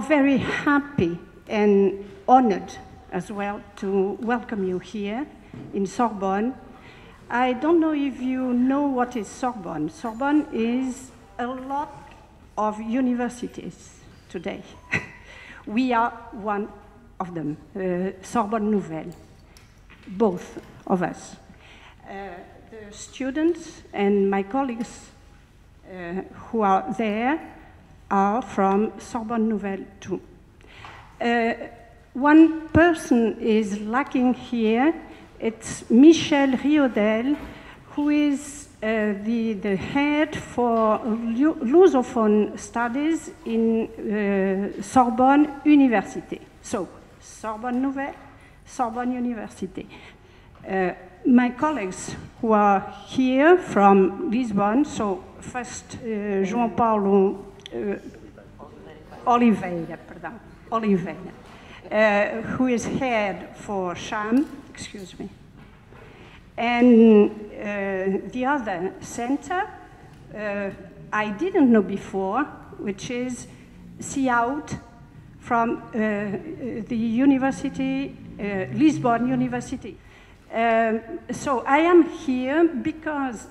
very happy and honored as well to welcome you here in Sorbonne. I don't know if you know what is Sorbonne. Sorbonne is a lot of universities today. We are one of them, Sorbonne Nouvelle, both of us. The students and my colleagues who are there are from Sorbonne Nouvelle too. One person is lacking here. It's Michel Riodel, who is the head for Lusophone studies in Sorbonne University. So, Sorbonne Nouvelle, Sorbonne University. My colleagues who are here from Lisbon, so first João Paulo Oliveira, pardon, Oliveira, who is head for CHAM, excuse me. And the other center I didn't know before, which is CIAUD from the university, Lisbon University. So I am here because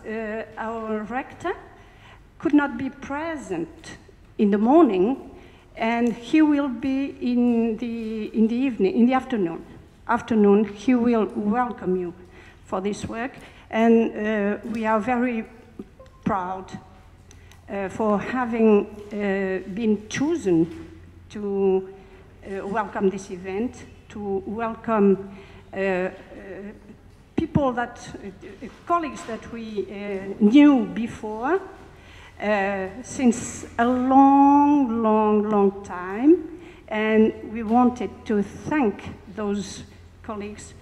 our rector could not be present in the morning, and he will be in the evening, in the afternoon. He will welcome you for this work, and we are very proud for having been chosen to welcome this event, to welcome people that, colleagues that we knew before since a long time, and we wanted to thank those colleagues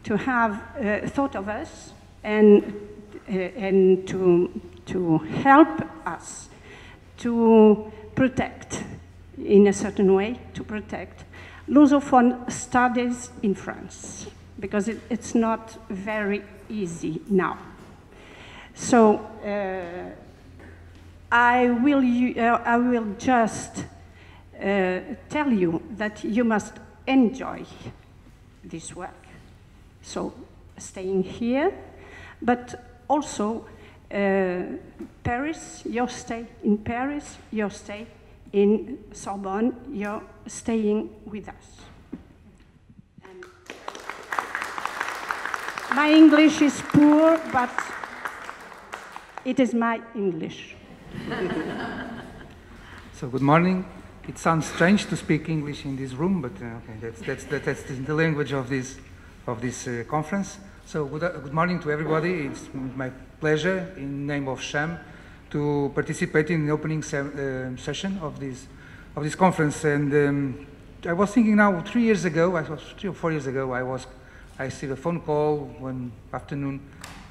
to have thought of us and to help us to protect, in a certain way, to protect Lusophone studies in France, because it's not very easy now. So I will just tell you that you must enjoy this work. So staying here, but also Paris, your stay in Paris, your stay in Sorbonne, you're staying with us. And my English is poor, but it is my English. So good morning. It sounds strange to speak English in this room, but okay, that's the language of this conference. So good morning to everybody. It's my pleasure, in the name of CHAM, to participate in the opening session of this conference. And I was thinking now, 3 or 4 years ago, I received a phone call one afternoon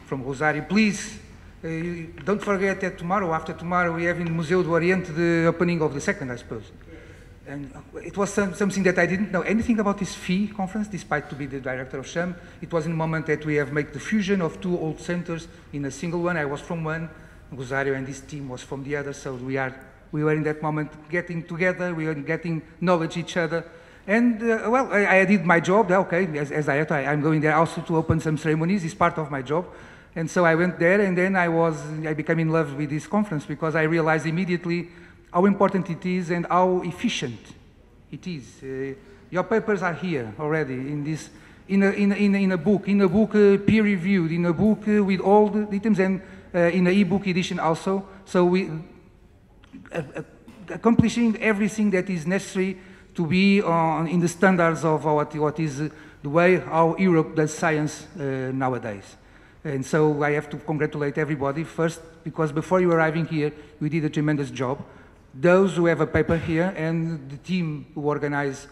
from Rosario. Please, don't forget that tomorrow, after tomorrow, we have in Museu do Oriente the opening of the second, I suppose. And it was something that I didn't know anything about this PHI conference, despite to be the director of CHAM. It was in the moment that we have made the fusion of two old centers in a single one. I was from one, Rosario and this team was from the other, so we were in that moment getting together, we were getting knowledge each other. And well, I did my job, okay, as director, I'm going there also to open some ceremonies, it's part of my job. And so I went there, and then I became in love with this conference, because I realized immediately how important it is and how efficient it is. Your papers are here already in a book peer-reviewed, in a book with all the items, and in an e-book edition also. So we accomplishing everything that is necessary to be in the standards of what is the way how Europe does science nowadays. And so I have to congratulate everybody first, because before you arriving here, we did a tremendous job. Those who have a paper here, and the team who organized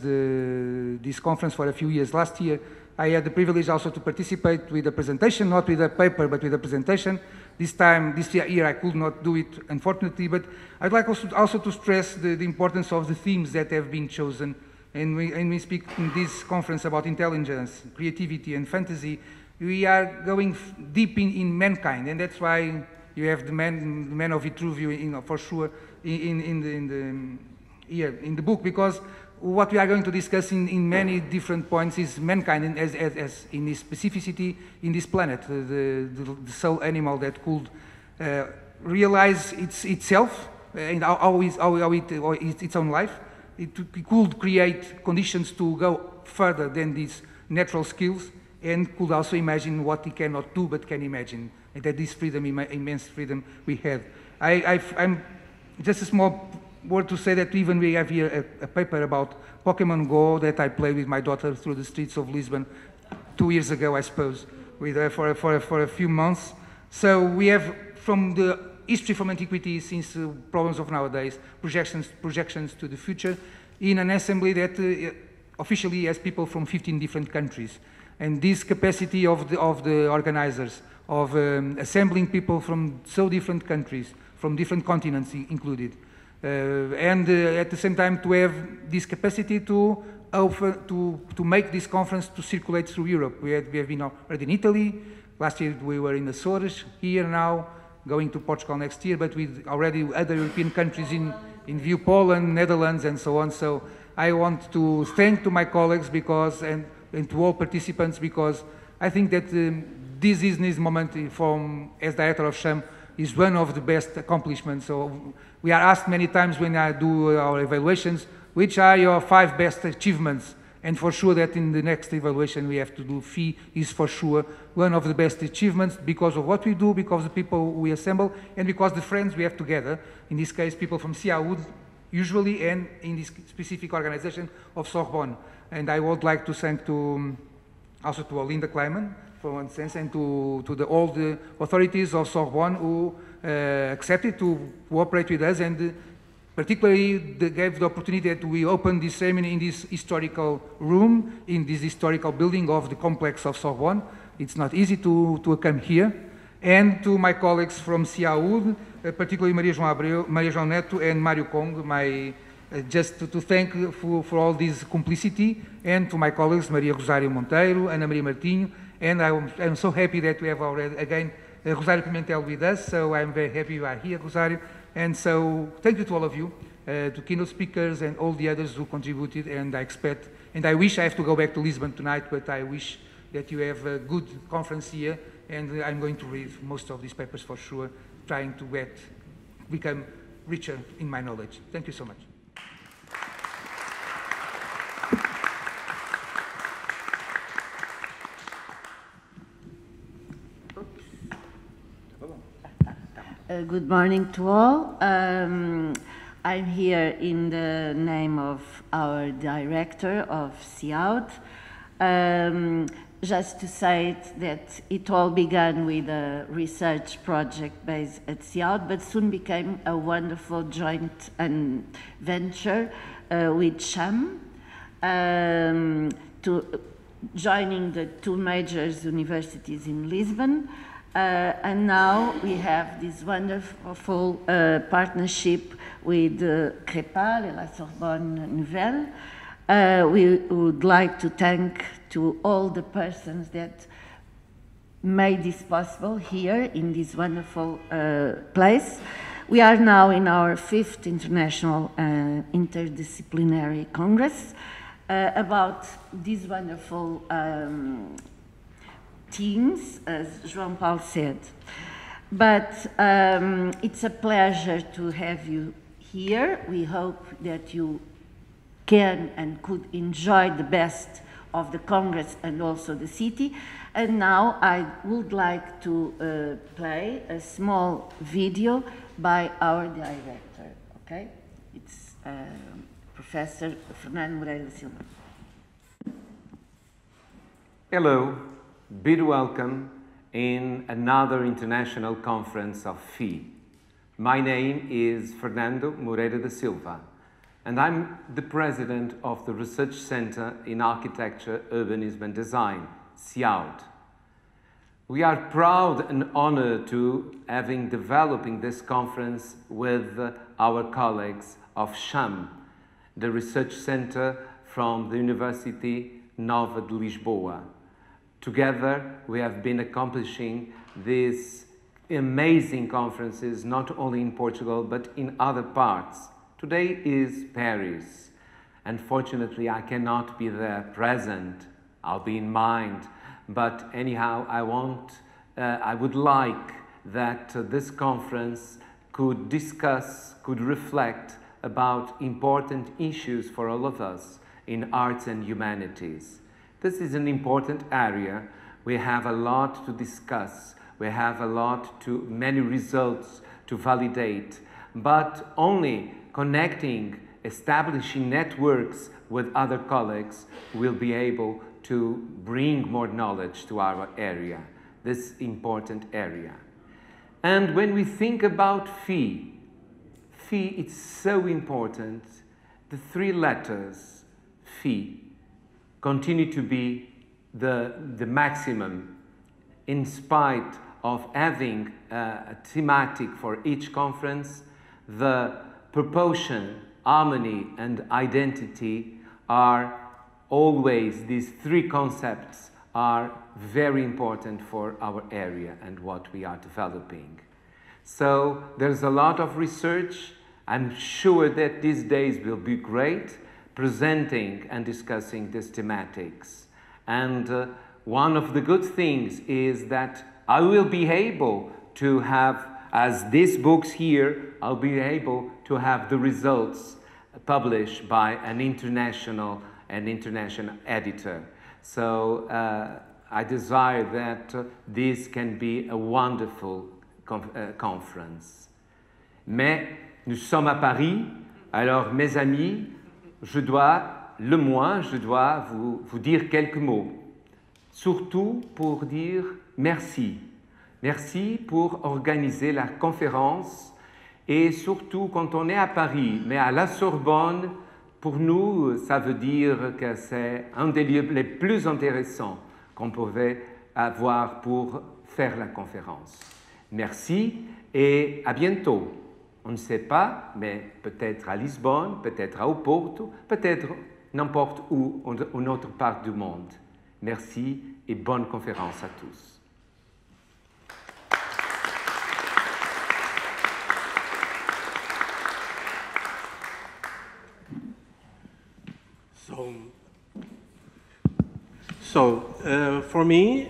this conference for a few years. Last year, I had the privilege also to participate with a presentation, not with a paper, but with a presentation. This year, I could not do it, unfortunately, but I'd like also to stress the importance of the themes that have been chosen. And we speak in this conference about intelligence, creativity, and fantasy. We are going deep in mankind, and that's why you have the man of Vitruvius, for sure, in here in the book, because what we are going to discuss in many different points is mankind as in its specificity in this planet, the sole animal that could realize itself and its own life. It could create conditions to go further than these natural skills, and could also imagine what it cannot do but can imagine. And that this freedom, immense freedom we have. I'm just a small word to say that even we have here a paper about Pokemon Go that I played with my daughter through the streets of Lisbon 2 years ago, I suppose, with her for a few months. So we have from the history from antiquity since problems of nowadays, projections to the future, in an assembly that officially has people from 15 different countries. And this capacity of the organizers of assembling people from so different countries, from different continents included, and at the same time to have this capacity to make this conference to circulate through Europe. We have been already in Italy. Last year we were in the Açores. Here now, going to Portugal next year, but with already other European countries in view, Poland, Netherlands, and so on. So I want to thank to my colleagues and to all participants, because I think that this is this moment as director of CHAM is one of the best accomplishments. So we are asked many times when I do our evaluations, which are your 5 best achievements? And for sure that in the next evaluation we have to do PHI is for sure one of the best achievements because of what we do, because of the people we assemble, and because the friends we have together. In this case, people from CIAUD, usually, and in this specific organization of Sorbonne. And I would like to thank also to Olinda, Kleiman, for one sense, and to all the authorities of Sorbonne who accepted to cooperate with us, and particularly they gave the opportunity that we opened this ceremony in this historical room, in this historical building of the complex of Sorbonne. It's not easy to come here. And to my colleagues from CIAUD, particularly Maria João Neto and Mário Kong, just to thank for all this complicity, and to my colleagues Maria Rosário Monteiro, Ana Maria Martinho, and I'm so happy that we have already again Rosário Pimentel with us, so I'm very happy you are here, Rosário. And so thank you to all of you, to keynote speakers and all the others who contributed, and I wish I have to go back to Lisbon tonight, but I wish that you have a good conference here, and I'm going to read most of these papers for sure, trying to become richer in my knowledge. Thank you so much. Good morning to all. I'm here in the name of our director of CIAUD. Just to say that it all began with a research project based at CIAUD, but soon became a wonderful joint venture with CHAM, joining the 2 major universities in Lisbon. And now we have this wonderful partnership with CREPAL and la Sorbonne Nouvelle. We would like to thank to all the persons that made this possible here in this wonderful place. We are now in our 5th International Interdisciplinary Congress about these wonderful themes, as João Paulo said. But it's a pleasure to have you here. We hope that you can and could enjoy the best of the Congress and also the city. And now I would like to play a small video by our director, okay? It's Professor Fernando Moreira da Silva. Hello. Be welcome in another international conference of PHI. My name is Fernando Moreira da Silva, and I'm the president of the Research Center in Architecture, Urbanism and Design, CIAUD. We are proud and honored to having developing this conference with our colleagues of CHAM, the Research Center from the University Nova de Lisboa. Together, we have been accomplishing these amazing conferences, not only in Portugal, but in other parts, Today is Paris. Unfortunately, I cannot be there present. I'll be in mind. But anyhow, I would like that this conference could discuss, could reflect about important issues for all of us in arts and humanities. This is an important area. We have a lot to discuss. We have many results to validate, but only connecting, establishing networks with other colleagues will be able to bring more knowledge to our area, this important area. And when we think about PHI, it's so important. The three letters, PHI, continue to be the maximum, in spite of having a thematic for each conference. The proportion, harmony, and identity are always, these three concepts are very important for our area and what we are developing. So there's a lot of research. I'm sure that these days will be great, presenting and discussing these thematics. And one of the good things is that I will be able to have, as these books here, I'll be able to have the results published by an international editor. So I desire that this can be a wonderful conference. Mais nous sommes à Paris, alors mes amis, je dois vous dire quelques mots. Surtout pour dire merci. Merci pour organiser la conférence et surtout quand on est à Paris, mais à la Sorbonne, pour nous, ça veut dire que c'est un des lieux les plus intéressants qu'on pouvait avoir pour faire la conférence. Merci et à bientôt. On ne sait pas, mais peut-être à Lisbonne, peut-être à Oporto, peut-être n'importe où, une autre part du monde. Merci et bonne conférence à tous. For me,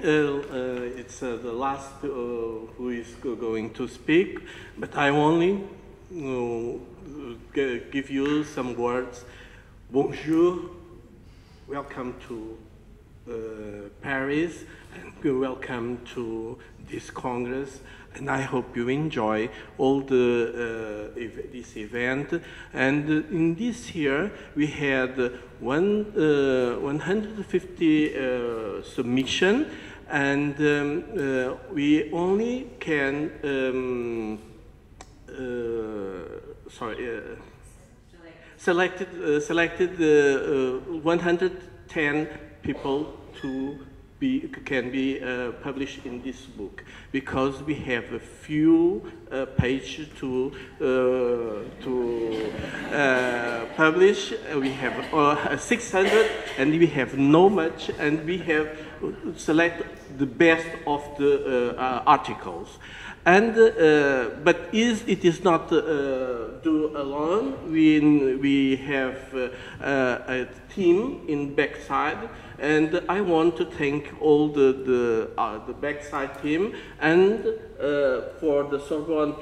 it's the last who is going to speak, but I only give you some words. Bonjour, welcome to Paris, and welcome to this Congress. And I hope you enjoy all this event. And in this year, we had 150 submission, and we only can selected 110 people can be published in this book, because we have a few pages to publish. We have 600, and we have no much, and we have select the best of the articles. And but it is not do alone. We have a team in backside, and I want to thank all the backside team and for the Sorbonne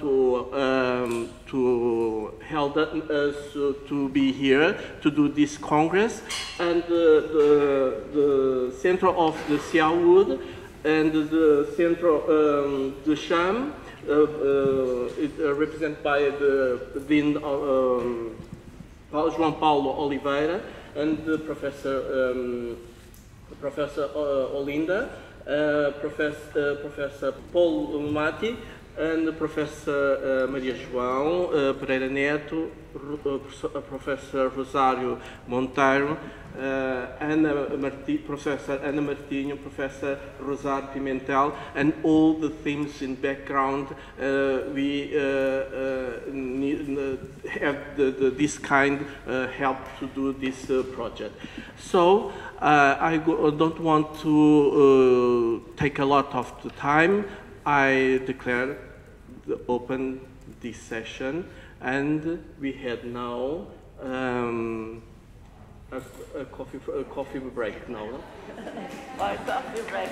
to help us to be here to do this congress, and the center of the CIAUD and the central the CHAM, represented by the Dean João Paulo Oliveira and the Professor Olinda, Professor Paulo and Professor Maria João, Pereira Neto, Professor Rosário Monteiro, Professor Ana Martinho, Professor Rosário Pimentel, and all the themes in background. We have this kind help to do this project. So I don't want to take a lot of the time. I declare open this session, and we had now a coffee break now. Coffee break.